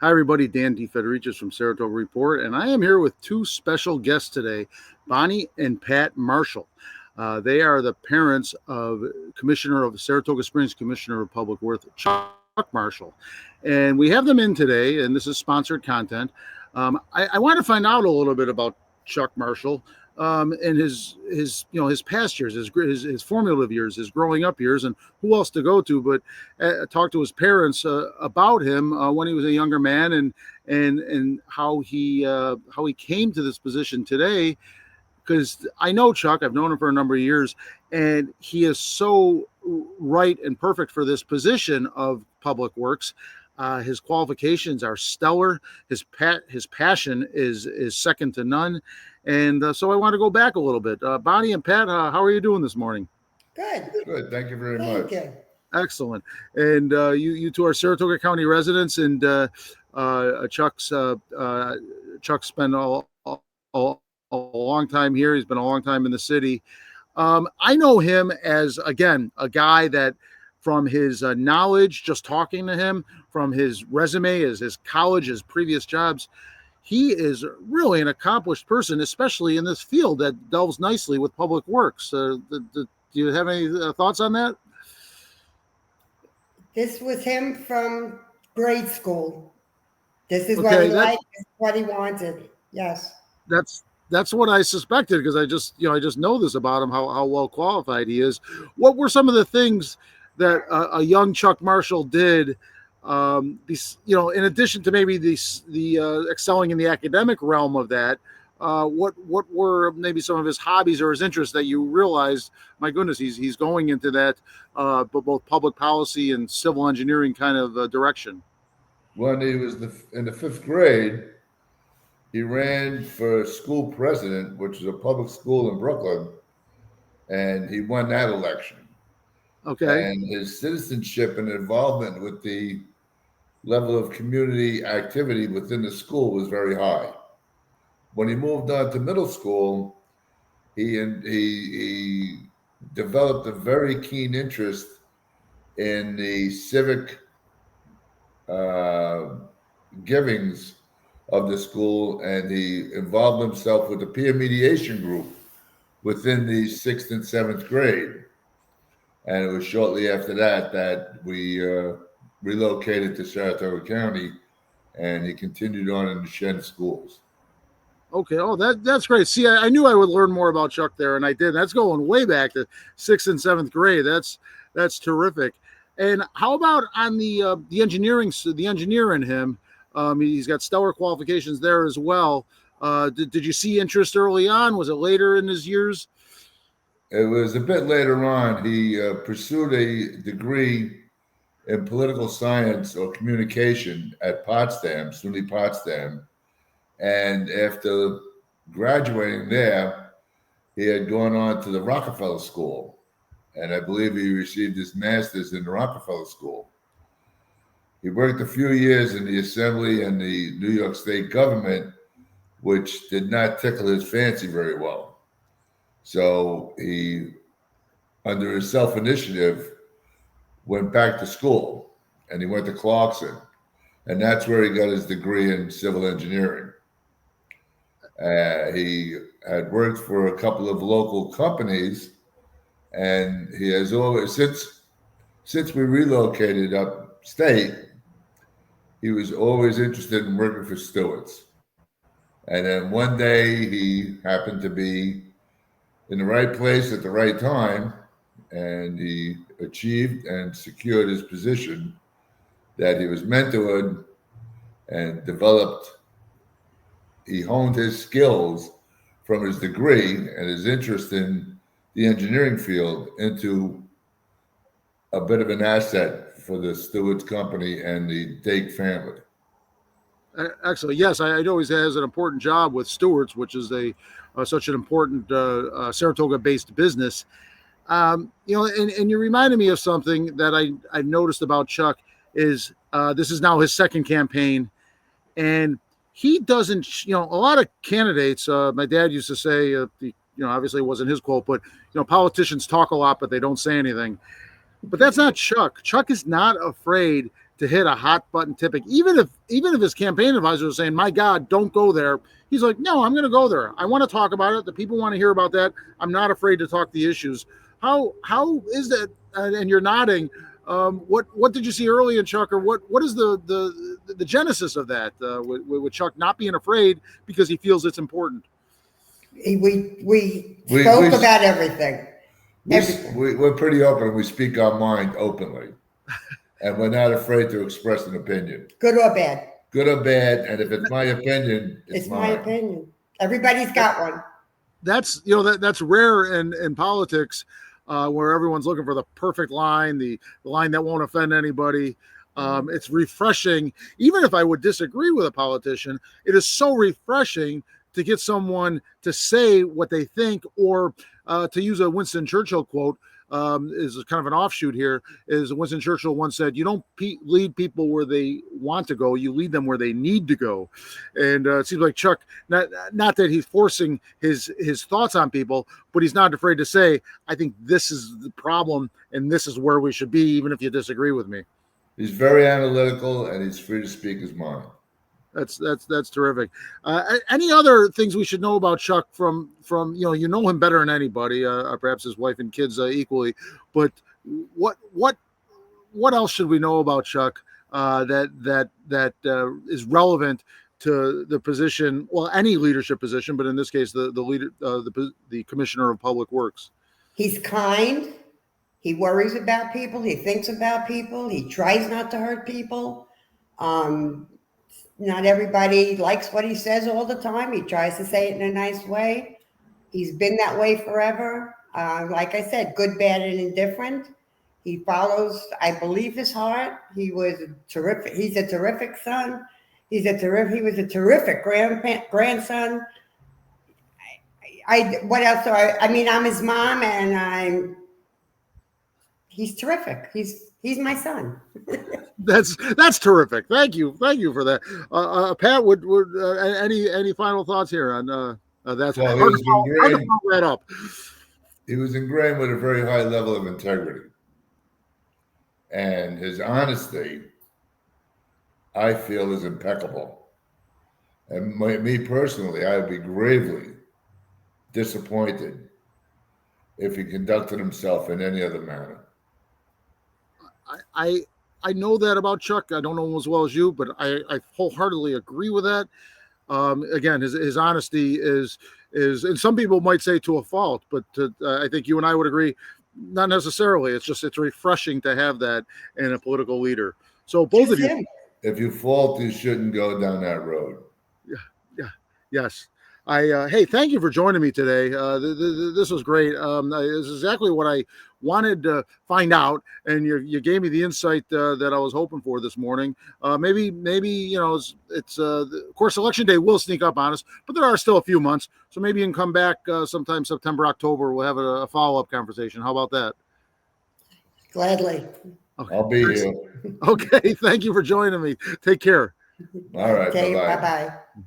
Hi, everybody. Dan DeFedericis from Saratoga Report, and I am here with two special guests today, Bonnie and Pat Marshall. They are the parents of Commissioner of Saratoga Springs, Commissioner of Public Works, Chuck Marshall. And we have them in today, and this is sponsored content. I want to find out a little bit about Chuck Marshall and his past years, his formative years, his growing up years, and who else to go to. But talk to his parents about him when he was a younger man, and how he came to this position today. Because I know Chuck, I've known him for a number of years, and he is so right and perfect for this position of public works. His qualifications are stellar. His passion is second to none, and so I want to go back a little bit. Bonnie and Pat, how are you doing this morning? Good. Good. Thank you very Thank much. you. Excellent. And you two are Saratoga County residents, and Chuck spent a long time here. He's been a long time in the city. I know him as, again, a guy that from his knowledge, just talking to him, from his resume, his college, his previous jobs, he is really an accomplished person, especially in this field that delves nicely with public works. Do you have any thoughts on that? This was him from grade school. This is what Okay, he liked. This is what he wanted. Yes. that's that's what I suspected because I just know this about him how well qualified he is. What were some of the things that a young Chuck Marshall did? In addition to maybe the excelling in the academic realm of that, what were maybe some of his hobbies or his interests that you realized? My goodness, he's going into that, but both public policy and civil engineering kind of direction. When he was in the fifth grade, he ran for school president, which is a public school in Brooklyn, and he won that election. Okay. And his citizenship and involvement with the level of community activity within the school was very high. When he moved on to middle school, he developed a very keen interest in the civic uh, givings of the school, and he involved himself with the peer mediation group within the sixth and seventh grade. And it was shortly after that that we relocated to Saratoga County, and he continued on in the Shen schools. Okay. Oh, that's great. See, I knew I would learn more about Chuck there, and I did. That's going way back to sixth and seventh grade. That's terrific. And how about on the engineering, the engineer in him? He's got stellar qualifications there as well. Did you see interest early on? Was it later in his years? It was a bit later on. He pursued a degree in political science or communication at Potsdam, SUNY Potsdam. And after graduating there, he had gone on to the Rockefeller School. And I believe he received his master's in the Rockefeller School. He worked a few years in the assembly and the New York State government, which did not tickle his fancy very well. So he, under his self initiative, went back to school, and he went to Clarkson. And that's where he got his degree in civil engineering. He had worked for a couple of local companies, and he has always, since we relocated upstate, he was always interested in working for Stewart's. And then one day he happened to be in the right place at the right time, and he achieved and secured his position that he was mentored and developed. He honed his skills from his degree and his interest in the engineering field into a bit of an asset for the Stewart's company and the Dake family. Excellent. Yes, I know he has an important job with Stewart's, which is a such an important Saratoga-based business. And you reminded me of something that I noticed about Chuck is this is now his second campaign, and he doesn't. A lot of candidates. My dad used to say, obviously it wasn't his quote, but politicians talk a lot, but they don't say anything. But that's not Chuck. Chuck is not afraid to hit a hot button topic, even if his campaign advisor was saying, "My God, don't go there." He's like, "No, I'm going to go there. I want to talk about it. The people want to hear about that. I'm not afraid to talk the issues." How is that? And you're nodding. What did you see early in Chuck, or what is the genesis of that with Chuck not being afraid because he feels it's important? We spoke about everything. We're pretty open. We speak our mind openly, and we're not afraid to express an opinion, Good or bad. good or bad. And if it's my opinion, It's my opinion. Everybody's got one. That's that's rare in politics, where everyone's looking for the perfect line, the line that won't offend anybody. It's refreshing, even if I would disagree with a politician. It is so refreshing to get someone to say what they think, or to use a Winston Churchill quote, is kind of an offshoot here, is Winston Churchill once said, "You don't lead people where they want to go, you lead them where they need to go." And it seems like Chuck, not that he's forcing his thoughts on people, but he's not afraid to say, "I think this is the problem and this is where we should be, even if you disagree with me." He's very analytical, and he's free to speak his mind. That's terrific. Any other things we should know about Chuck from you know him better than anybody, perhaps his wife and kids equally, but what else should we know about Chuck that is relevant to the position, well, any leadership position, but in this case the leader, the Commissioner of Public Works? He's kind. He worries about people. He thinks about people. He tries not to hurt people. Not everybody likes what he says all the time. He tries to say it in a nice way. He's been that way forever. Like I said, good, bad, and indifferent. He follows, I believe, his heart. He was terrific. He's a terrific son. He was a terrific grandson. What else? I'm his mom, and he's terrific. He's my son. That's terrific. Thank you for that. Pat, would any final thoughts here on that? Well, Hard to follow that up. He was ingrained with a very high level of integrity, and his honesty, I feel, is impeccable. And me personally, I would be gravely disappointed if he conducted himself in any other manner. I know that about Chuck. I don't know him as well as you, but I wholeheartedly agree with that. Again, his honesty is, and some people might say to a fault, but I think you and I would agree, not necessarily. It's refreshing to have that in a political leader. So both of you. If you fault, you shouldn't go down that road. Yes. Hey, thank you for joining me today. This was great. This is exactly what I wanted to find out, and you gave me the insight that I was hoping for this morning. Maybe it's of course election day will sneak up on us, but there are still a few months, so maybe you can come back sometime September, October. We'll have a follow-up conversation. How about that? Gladly. Okay. I'll be here. Okay, thank you for joining me. Take care. All right. Okay, Bye-bye. bye-bye.